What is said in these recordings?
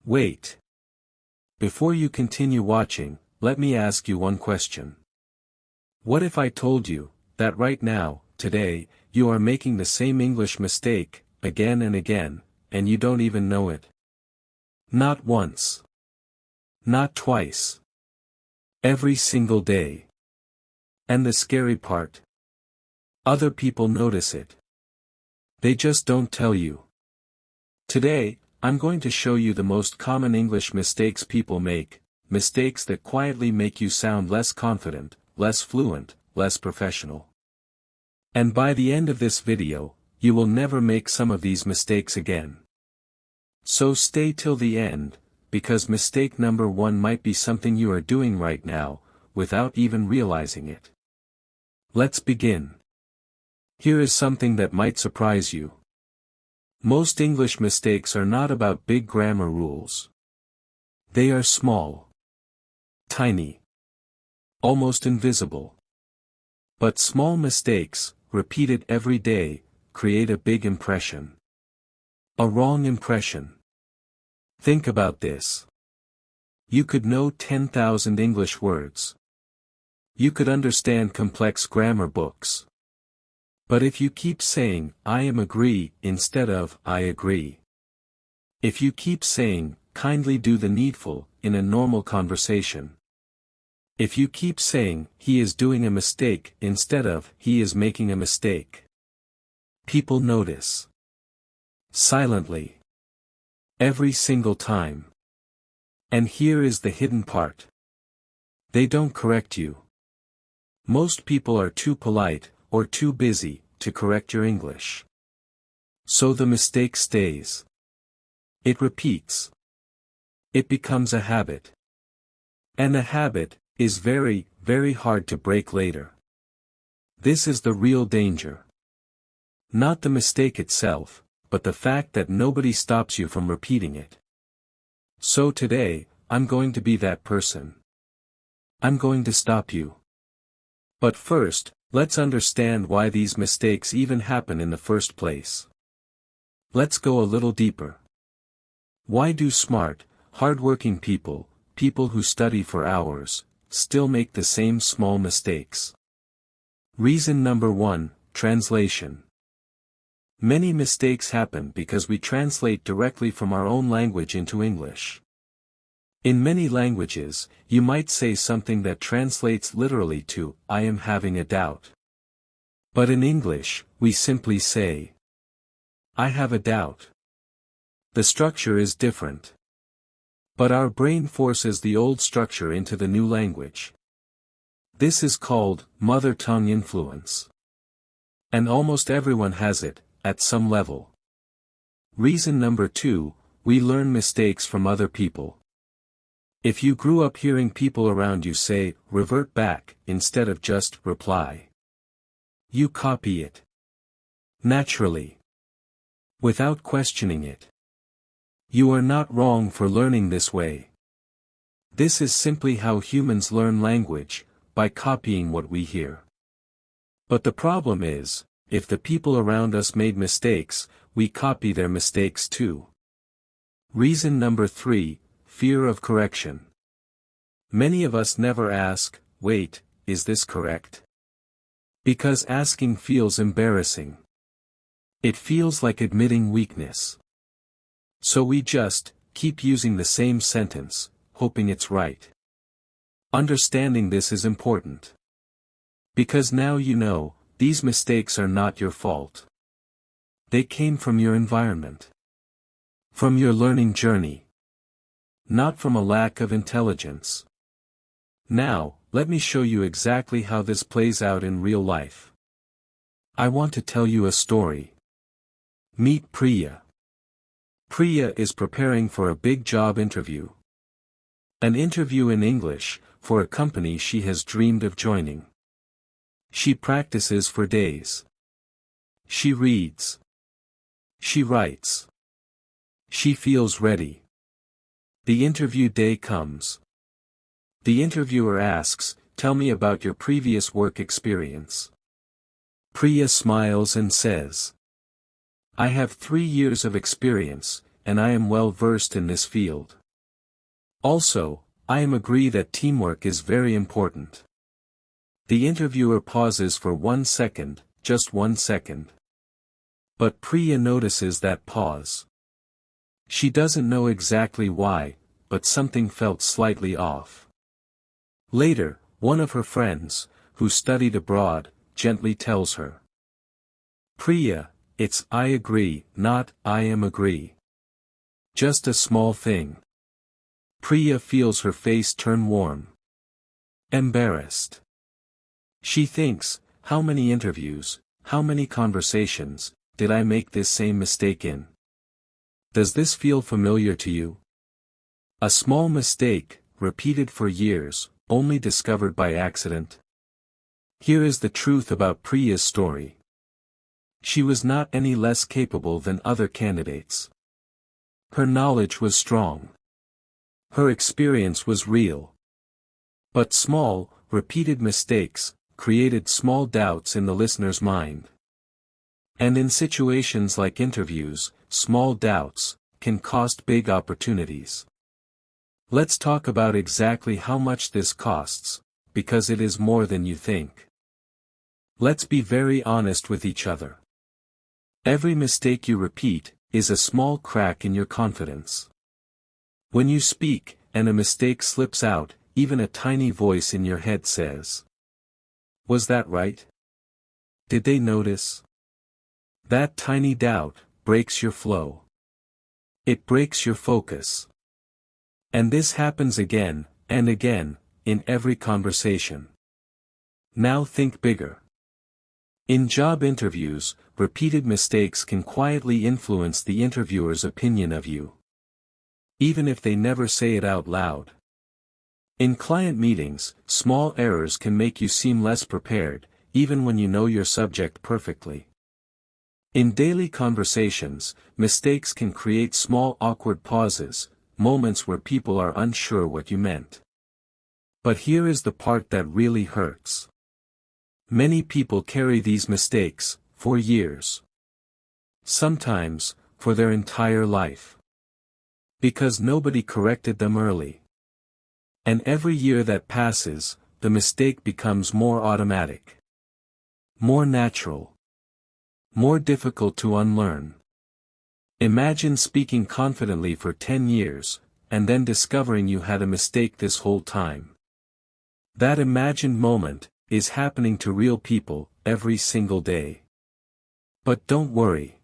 Wait. Before you continue watching, let me ask you one question. What if I told you that right now, today, you are making the same English mistake, again and again, and you don't even know it? Not once. Not twice. Every single day. And the scary part? Other people notice it. They just don't tell you. Today, I'm going to show you the most common English mistakes people make, mistakes that quietly make you sound less confident, less fluent, less professional. And by the end of this video, you will never make some of these mistakes again. So stay till the end, because mistake number 1 might be something you are doing right now, without even realizing it. Let's begin. Here is something that might surprise you. Most English mistakes are not about big grammar rules. They are small. Tiny. Almost invisible. But small mistakes, repeated every day, create a big impression. A wrong impression. Think about this. You could know 10,000 English words. You could understand complex grammar books. But if you keep saying, I am agree, instead of, I agree. If you keep saying, kindly do the needful, in a normal conversation. If you keep saying, he is doing a mistake, instead of, he is making a mistake. People notice. Silently. Every single time. And here is the hidden part. They don't correct you. Most people are too polite, or too busy, to correct your English. So the mistake stays. It repeats. It becomes a habit. And a habit is very, very hard to break later. This is the real danger. Not the mistake itself, but the fact that nobody stops you from repeating it. So today, I'm going to be that person. I'm going to stop you. But first, let's understand why these mistakes even happen in the first place. Let's go a little deeper. Why do smart, hardworking people, people who study for hours, still make the same small mistakes? Reason number 1, translation. Many mistakes happen because we translate directly from our own language into English. In many languages, you might say something that translates literally to, I am having a doubt. But in English, we simply say, I have a doubt. The structure is different. But our brain forces the old structure into the new language. This is called mother tongue influence. And almost everyone has it, at some level. Reason number 2, we learn mistakes from other people. If you grew up hearing people around you say, revert back, instead of just reply. You copy it. Naturally. Without questioning it. You are not wrong for learning this way. This is simply how humans learn language, by copying what we hear. But the problem is, if the people around us made mistakes, we copy their mistakes too. Reason number 3, fear of correction. Many of us never ask, wait, is this correct? Because asking feels embarrassing. It feels like admitting weakness. So we just keep using the same sentence, hoping it's right. Understanding this is important. Because now you know, these mistakes are not your fault. They came from your environment. From your learning journey. Not from a lack of intelligence. Now, let me show you exactly how this plays out in real life. I want to tell you a story. Meet Priya. Priya is preparing for a big job interview. An interview in English, for a company she has dreamed of joining. She practices for days. She reads. She writes. She feels ready. The interview day comes. The interviewer asks, tell me about your previous work experience. Priya smiles and says, I have 3 years of experience, and I am well versed in this field. Also, I am agree that teamwork is very important. The interviewer pauses for 1 second, just 1 second. But Priya notices that pause. She doesn't know exactly why, but something felt slightly off. Later, one of her friends, who studied abroad, gently tells her. Priya, it's I agree, not I am agree. Just a small thing. Priya feels her face turn warm. Embarrassed. She thinks, how many interviews, how many conversations, did I make this same mistake in? Does this feel familiar to you? A small mistake, repeated for years, only discovered by accident. Here is the truth about Priya's story. She was not any less capable than other candidates. Her knowledge was strong. Her experience was real. But small, repeated mistakes, created small doubts in the listener's mind. And in situations like interviews, small doubts can cost big opportunities. Let's talk about exactly how much this costs, because it is more than you think. Let's be very honest with each other. Every mistake you repeat is a small crack in your confidence. When you speak, and a mistake slips out, even a tiny voice in your head says, "Was that right? Did they notice?" That tiny doubt breaks your flow. It breaks your focus. And this happens again, and again, in every conversation. Now think bigger. In job interviews, repeated mistakes can quietly influence the interviewer's opinion of you. Even if they never say it out loud. In client meetings, small errors can make you seem less prepared, even when you know your subject perfectly. In daily conversations, mistakes can create small awkward pauses, moments where people are unsure what you meant. But here is the part that really hurts. Many people carry these mistakes, for years. Sometimes, for their entire life. Because nobody corrected them early. And every year that passes, the mistake becomes more automatic. More natural. More difficult to unlearn. Imagine speaking confidently for 10 years, and then discovering you had a mistake this whole time. That imagined moment is happening to real people every single day. But don't worry.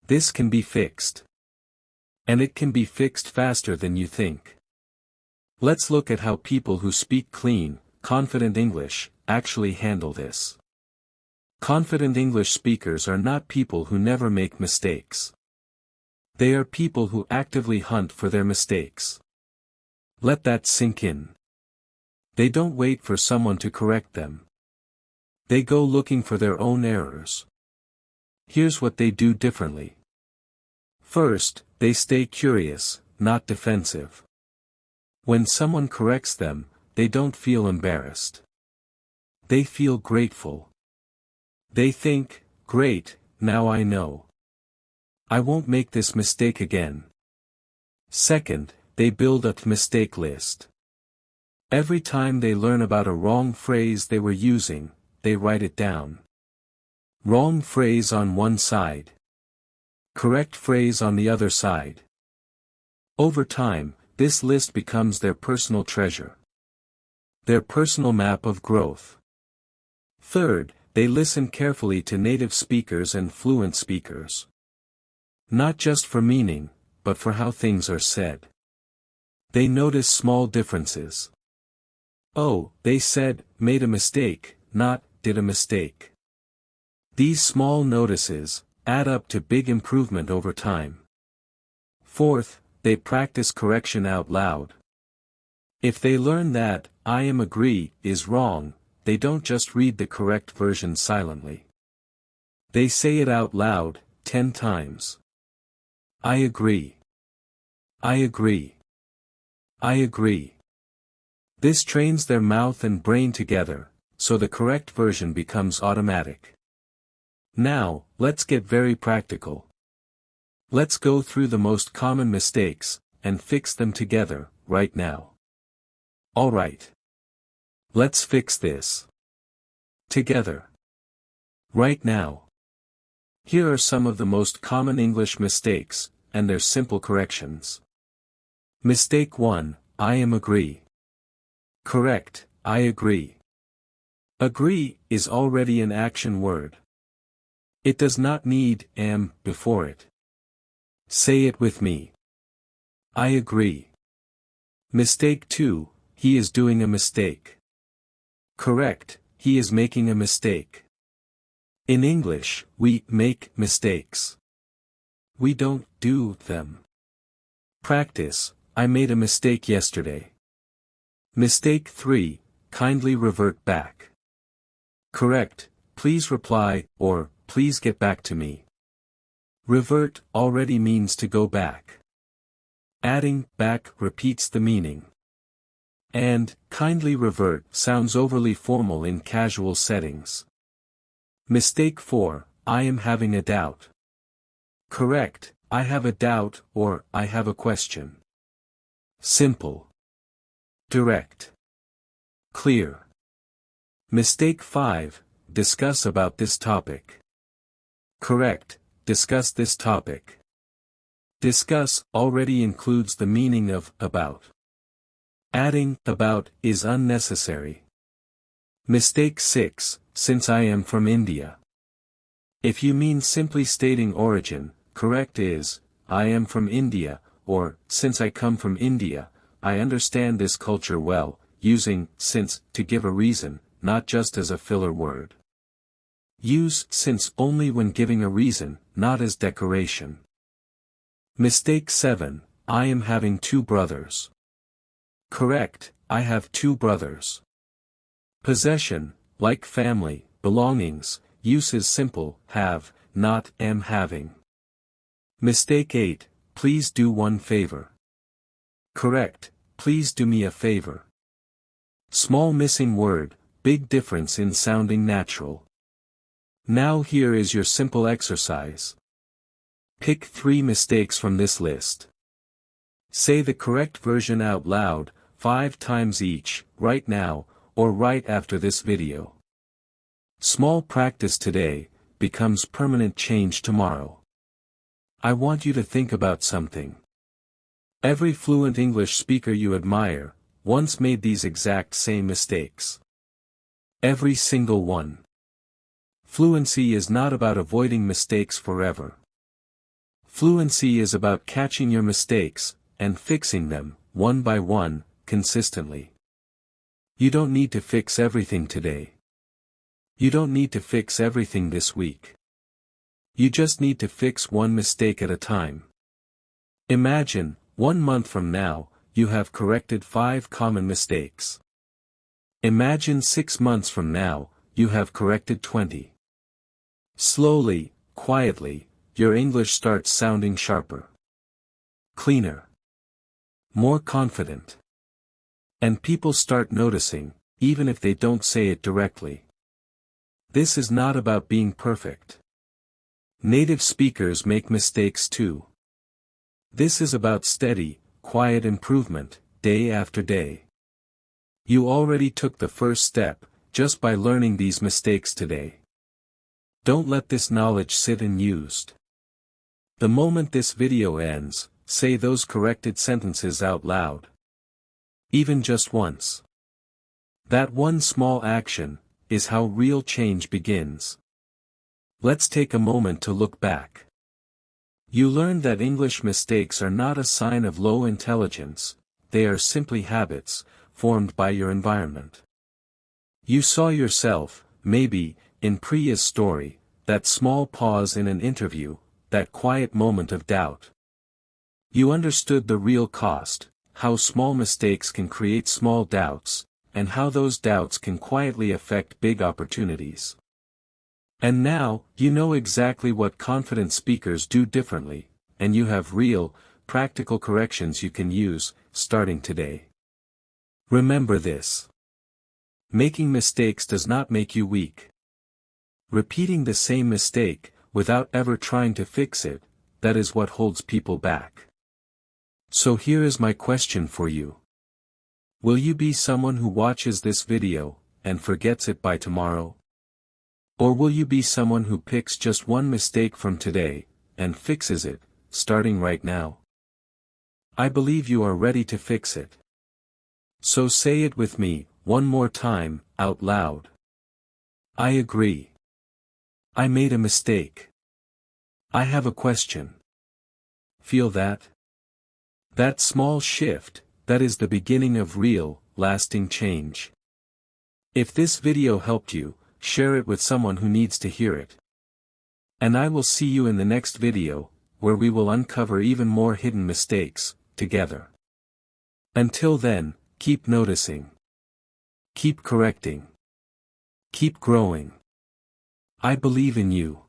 This can be fixed. And it can be fixed faster than you think. Let's look at how people who speak clean, confident English actually handle this. Confident English speakers are not people who never make mistakes. They are people who actively hunt for their mistakes. Let that sink in. They don't wait for someone to correct them. They go looking for their own errors. Here's what they do differently. First, they stay curious, not defensive. When someone corrects them, they don't feel embarrassed. They feel grateful. They think, great, now I know. I won't make this mistake again. Second, they build a mistake list. Every time they learn about a wrong phrase they were using, they write it down. Wrong phrase on one side. Correct phrase on the other side. Over time, this list becomes their personal treasure. Their personal map of growth. Third, they listen carefully to native speakers and fluent speakers. Not just for meaning, but for how things are said. They notice small differences. Oh, they said, made a mistake, not, did a mistake. These small notices add up to big improvement over time. Fourth, they practice correction out loud. If they learn that, I am agree, is wrong, they don't just read the correct version silently. They say it out loud, 10 times. I agree. I agree. I agree. This trains their mouth and brain together, so the correct version becomes automatic. Now, let's get very practical. Let's go through the most common mistakes, and fix them together, right now. Alright. Let's fix this. Together. Right now. Here are some of the most common English mistakes, and their simple corrections. Mistake 1, I am agree. Correct, I agree. Agree is already an action word. It does not need am before it. Say it with me. I agree. Mistake 2, he is doing a mistake. Correct, he is making a mistake. In English, we make mistakes. We don't do them. Practice, I made a mistake yesterday. Mistake 3, kindly revert back. Correct, please reply, or, please get back to me. Revert already means to go back. Adding back repeats the meaning. And, kindly revert sounds overly formal in casual settings. Mistake 4, I am having a doubt. Correct, I have a doubt, or, I have a question. Simple. Direct. Clear. Mistake 5, discuss about this topic. Correct, discuss this topic. Discuss already includes the meaning of about. Adding about is unnecessary. Mistake 6, since I am from India. If you mean simply stating origin, correct is, I am from India, or, since I come from India, I understand this culture well, using since to give a reason, not just as a filler word. Use since only when giving a reason, not as decoration. Mistake 7, I am having 2 brothers. Correct, I have 2 brothers. Possession, like family, belongings, use is simple, have, not am having. Mistake 8, please do one favor. Correct, please do me a favor. Small missing word, big difference in sounding natural. Now here is your simple exercise. Pick 3 mistakes from this list. Say the correct version out loud, 5 times each, right now, or right after this video. Small practice today, becomes permanent change tomorrow. I want you to think about something. Every fluent English speaker you admire, once made these exact same mistakes. Every single one. Fluency is not about avoiding mistakes forever. Fluency is about catching your mistakes, and fixing them, one by one, consistently. You don't need to fix everything today. You don't need to fix everything this week. You just need to fix one mistake at a time. Imagine, 1 month from now, you have corrected 5 common mistakes. Imagine 6 months from now, you have corrected 20. Slowly, quietly, your English starts sounding sharper. Cleaner. More confident. And people start noticing, even if they don't say it directly. This is not about being perfect. Native speakers make mistakes too. This is about steady, quiet improvement, day after day. You already took the first step, just by learning these mistakes today. Don't let this knowledge sit unused. The moment this video ends, say those corrected sentences out loud. Even just once. That one small action, is how real change begins. Let's take a moment to look back. You learned that English mistakes are not a sign of low intelligence, they are simply habits, formed by your environment. You saw yourself, maybe, in Priya's story, that small pause in an interview, that quiet moment of doubt. You understood the real cost, how small mistakes can create small doubts, and how those doubts can quietly affect big opportunities. And now, you know exactly what confident speakers do differently, and you have real, practical corrections you can use, starting today. Remember this. Making mistakes does not make you weak. Repeating the same mistake, without ever trying to fix it, that is what holds people back. So here is my question for you. Will you be someone who watches this video, and forgets it by tomorrow? Or will you be someone who picks just one mistake from today, and fixes it, starting right now? I believe you are ready to fix it. So say it with me, one more time, out loud. I agree. I made a mistake. I have a question. Feel that? That small shift, that is the beginning of real, lasting change. If this video helped you, share it with someone who needs to hear it. And I will see you in the next video, where we will uncover even more hidden mistakes, together. Until then, keep noticing. Keep correcting. Keep growing. I believe in you.